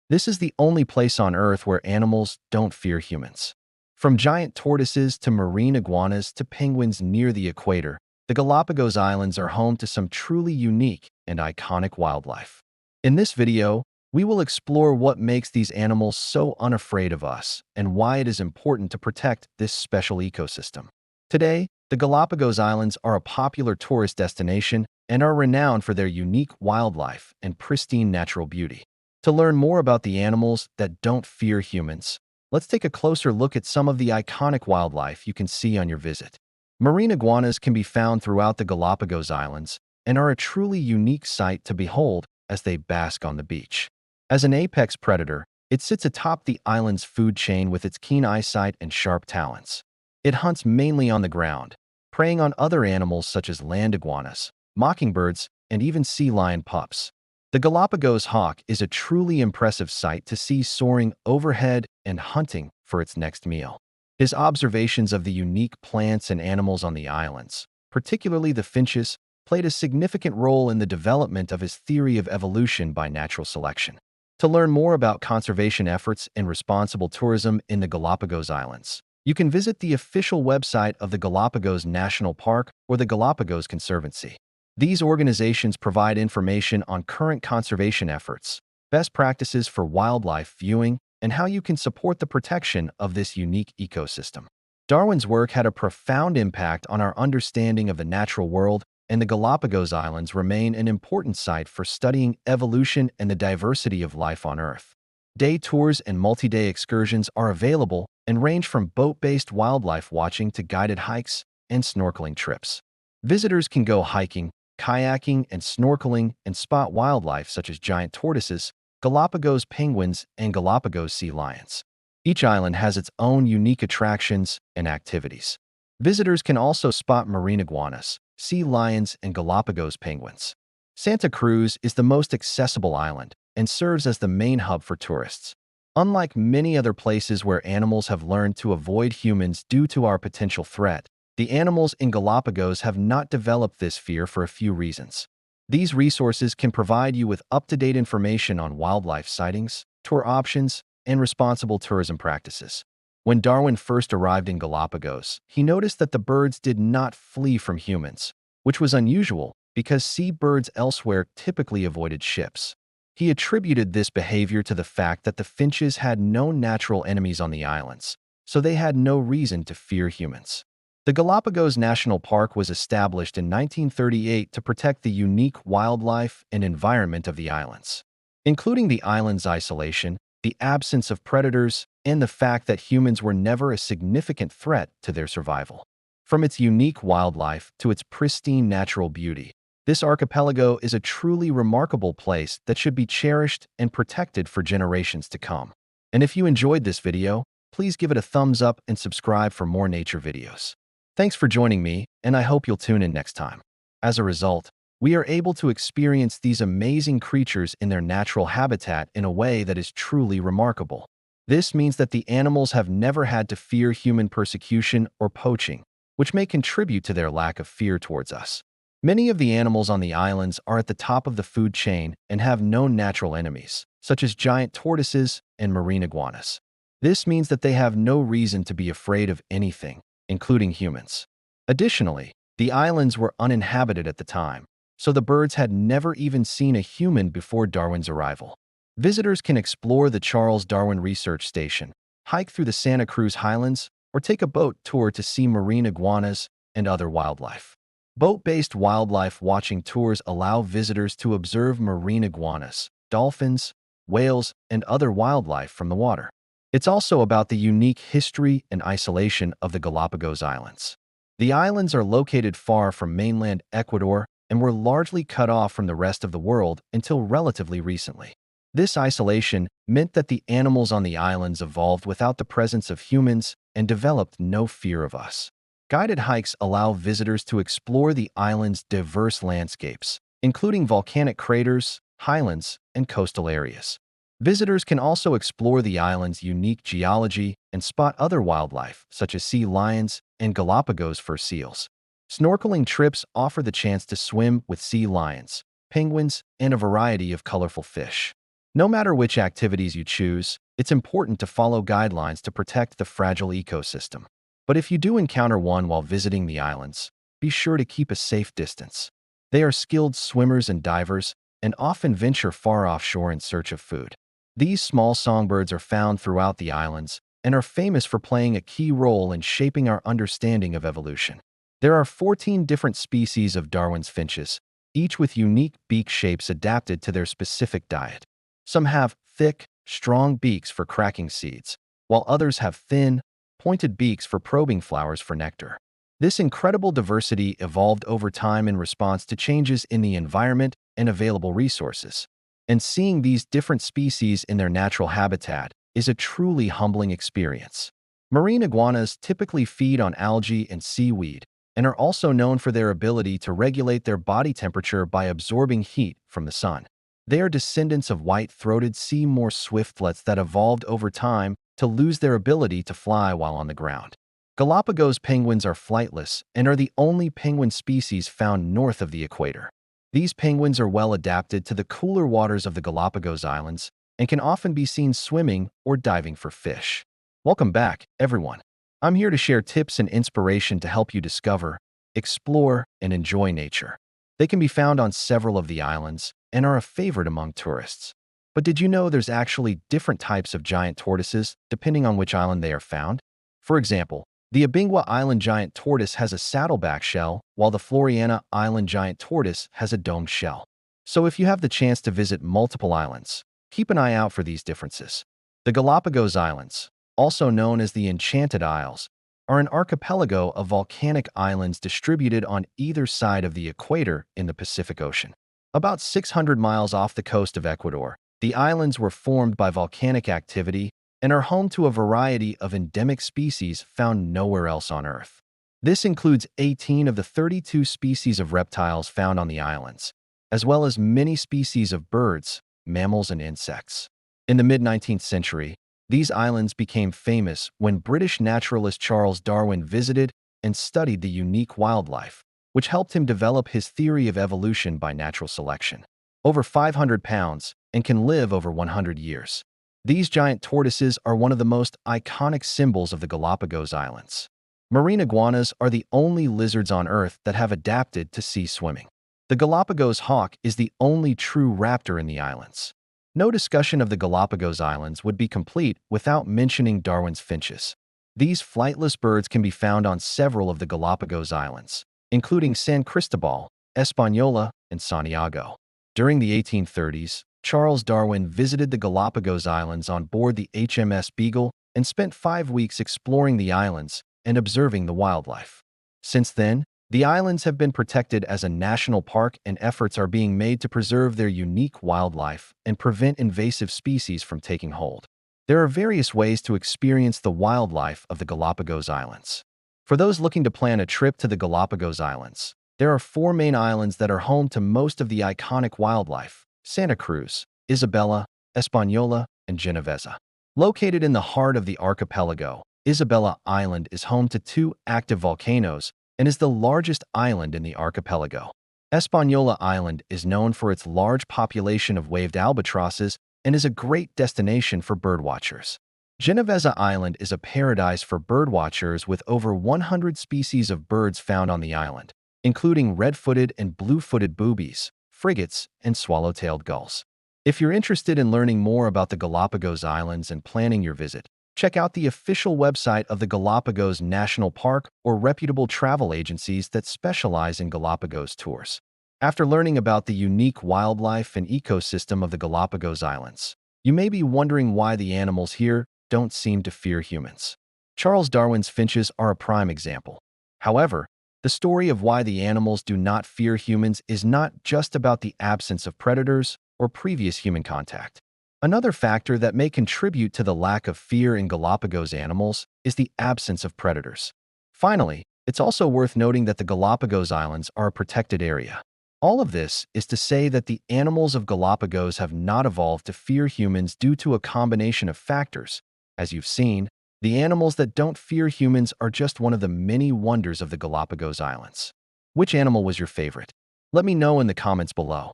This is the only place on Earth where animals don't fear humans. From giant tortoises to marine iguanas to penguins near the equator, the Galapagos Islands are home to some truly unique and iconic wildlife. In this video, we will explore what makes these animals so unafraid of us and why it is important to protect this special ecosystem. Today, the Galapagos Islands are a popular tourist destination and are renowned for their unique wildlife and pristine natural beauty. To learn more about the animals that don't fear humans, let's take a closer look at some of the iconic wildlife you can see on your visit. Marine iguanas can be found throughout the Galapagos Islands and are a truly unique sight to behold as they bask on the beach. As an apex predator, it sits atop the island's food chain with its keen eyesight and sharp talons. It hunts mainly on the ground, preying on other animals such as land iguanas, mockingbirds, and even sea lion pups. The Galapagos hawk is a truly impressive sight to see soaring overhead and hunting for its next meal. His observations of the unique plants and animals on the islands, particularly the finches, played a significant role in the development of his theory of evolution by natural selection. To learn more about conservation efforts and responsible tourism in the Galapagos Islands, you can visit the official website of the Galapagos National Park or the Galapagos Conservancy. These organizations provide information on current conservation efforts, best practices for wildlife viewing, and how you can support the protection of this unique ecosystem. Darwin's work had a profound impact on our understanding of the natural world, and the Galapagos Islands remain an important site for studying evolution and the diversity of life on Earth. Day tours and multi-day excursions are available and range from boat-based wildlife watching to guided hikes and snorkeling trips. Visitors can go hiking, kayaking, and snorkeling and spot wildlife such as giant tortoises, Galapagos penguins, and Galapagos sea lions. Each island has its own unique attractions and activities. Visitors can also spot marine iguanas, sea lions, and Galapagos penguins. Santa Cruz is the most accessible island and serves as the main hub for tourists. Unlike many other places where animals have learned to avoid humans due to our potential threat, the animals in Galapagos have not developed this fear for a few reasons. These resources can provide you with up-to-date information on wildlife sightings, tour options, and responsible tourism practices. When Darwin first arrived in Galapagos, he noticed that the birds did not flee from humans, which was unusual because seabirds elsewhere typically avoided ships. He attributed this behavior to the fact that the finches had no natural enemies on the islands, so they had no reason to fear humans. The Galapagos National Park was established in 1938 to protect the unique wildlife and environment of the islands. Including the island's isolation, the absence of predators, and the fact that humans were never a significant threat to their survival. From its unique wildlife to its pristine natural beauty, this archipelago is a truly remarkable place that should be cherished and protected for generations to come. And if you enjoyed this video, please give it a thumbs up and subscribe for more nature videos. Thanks for joining me, and I hope you'll tune in next time. As a result, we are able to experience these amazing creatures in their natural habitat in a way that is truly remarkable. This means that the animals have never had to fear human persecution or poaching, which may contribute to their lack of fear towards us. Many of the animals on the islands are at the top of the food chain and have no natural enemies, such as giant tortoises and marine iguanas. This means that they have no reason to be afraid of anything, including humans. Additionally, the islands were uninhabited at the time, so the birds had never even seen a human before Darwin's arrival. Visitors can explore the Charles Darwin Research Station, hike through the Santa Cruz Highlands, or take a boat tour to see marine iguanas and other wildlife. Boat-based wildlife watching tours allow visitors to observe marine iguanas, dolphins, whales, and other wildlife from the water. It's also about the unique history and isolation of the Galapagos Islands. The islands are located far from mainland Ecuador and were largely cut off from the rest of the world until relatively recently. This isolation meant that the animals on the islands evolved without the presence of humans and developed no fear of us. Guided hikes allow visitors to explore the island's diverse landscapes, including volcanic craters, highlands, and coastal areas. Visitors can also explore the island's unique geology and spot other wildlife, such as sea lions and Galapagos fur seals. Snorkeling trips offer the chance to swim with sea lions, penguins, and a variety of colorful fish. No matter which activities you choose, it's important to follow guidelines to protect the fragile ecosystem. But if you do encounter one while visiting the islands, be sure to keep a safe distance. They are skilled swimmers and divers and often venture far offshore in search of food. These small songbirds are found throughout the islands and are famous for playing a key role in shaping our understanding of evolution. There are 14 different species of Darwin's finches, each with unique beak shapes adapted to their specific diet. Some have thick, strong beaks for cracking seeds, while others have thin, pointed beaks for probing flowers for nectar. This incredible diversity evolved over time in response to changes in the environment and available resources. And seeing these different species in their natural habitat is a truly humbling experience. Marine iguanas typically feed on algae and seaweed, and are also known for their ability to regulate their body temperature by absorbing heat from the sun. They are descendants of white-throated sea moor swiftlets that evolved over time to lose their ability to fly while on the ground. Galapagos penguins are flightless and are the only penguin species found north of the equator. These penguins are well adapted to the cooler waters of the Galapagos Islands and can often be seen swimming or diving for fish. Welcome back, everyone. I'm here to share tips and inspiration to help you discover, explore, and enjoy nature. They can be found on several of the islands and are a favorite among tourists. But did you know there's actually different types of giant tortoises depending on which island they are found? For example, the Abingwa Island giant tortoise has a saddleback shell, while the Floriana Island giant tortoise has a domed shell. So if you have the chance to visit multiple islands, keep an eye out for these differences. The Galapagos Islands, also known as the Enchanted Isles, are an archipelago of volcanic islands distributed on either side of the equator in the Pacific Ocean. About 600 miles off the coast of Ecuador, the islands were formed by volcanic activity and are home to a variety of endemic species found nowhere else on Earth. This includes 18 of the 32 species of reptiles found on the islands, as well as many species of birds, mammals, and insects. In the mid-19th century, these islands became famous when British naturalist Charles Darwin visited and studied the unique wildlife, which helped him develop his theory of evolution by natural selection. Over 500 pounds and can live over 100 years. These giant tortoises are one of the most iconic symbols of the Galapagos Islands. Marine iguanas are the only lizards on Earth that have adapted to sea swimming. The Galapagos hawk is the only true raptor in the islands. No discussion of the Galapagos Islands would be complete without mentioning Darwin's finches. These flightless birds can be found on several of the Galapagos Islands, including San Cristobal, Española, and Santiago. During the 1830s, Charles Darwin visited the Galapagos Islands on board the HMS Beagle and spent 5 weeks exploring the islands and observing the wildlife. Since then, the islands have been protected as a national park, and efforts are being made to preserve their unique wildlife and prevent invasive species from taking hold. There are various ways to experience the wildlife of the Galapagos Islands. For those looking to plan a trip to the Galapagos Islands, there are 4 main islands that are home to most of the iconic wildlife: Santa Cruz, Isabela, Española, and Genovesa. Located in the heart of the archipelago, Isabela Island is home to 2 active volcanoes and is the largest island in the archipelago. Española Island is known for its large population of waved albatrosses and is a great destination for birdwatchers. Genovesa Island is a paradise for birdwatchers with over 100 species of birds found on the island, including red-footed and blue-footed boobies, frigates, and swallow-tailed gulls. If you're interested in learning more about the Galapagos Islands and planning your visit, check out the official website of the Galapagos National Park or reputable travel agencies that specialize in Galapagos tours. After learning about the unique wildlife and ecosystem of the Galapagos Islands, you may be wondering why the animals here don't seem to fear humans. Charles Darwin's finches are a prime example. However, the story of why the animals do not fear humans is not just about the absence of predators or previous human contact. Another factor that may contribute to the lack of fear in Galapagos animals is the absence of predators. Finally, it's also worth noting that the Galapagos Islands are a protected area. All of this is to say that the animals of Galapagos have not evolved to fear humans due to a combination of factors. As you've seen, the animals that don't fear humans are just one of the many wonders of the Galapagos Islands. Which animal was your favorite? Let me know in the comments below.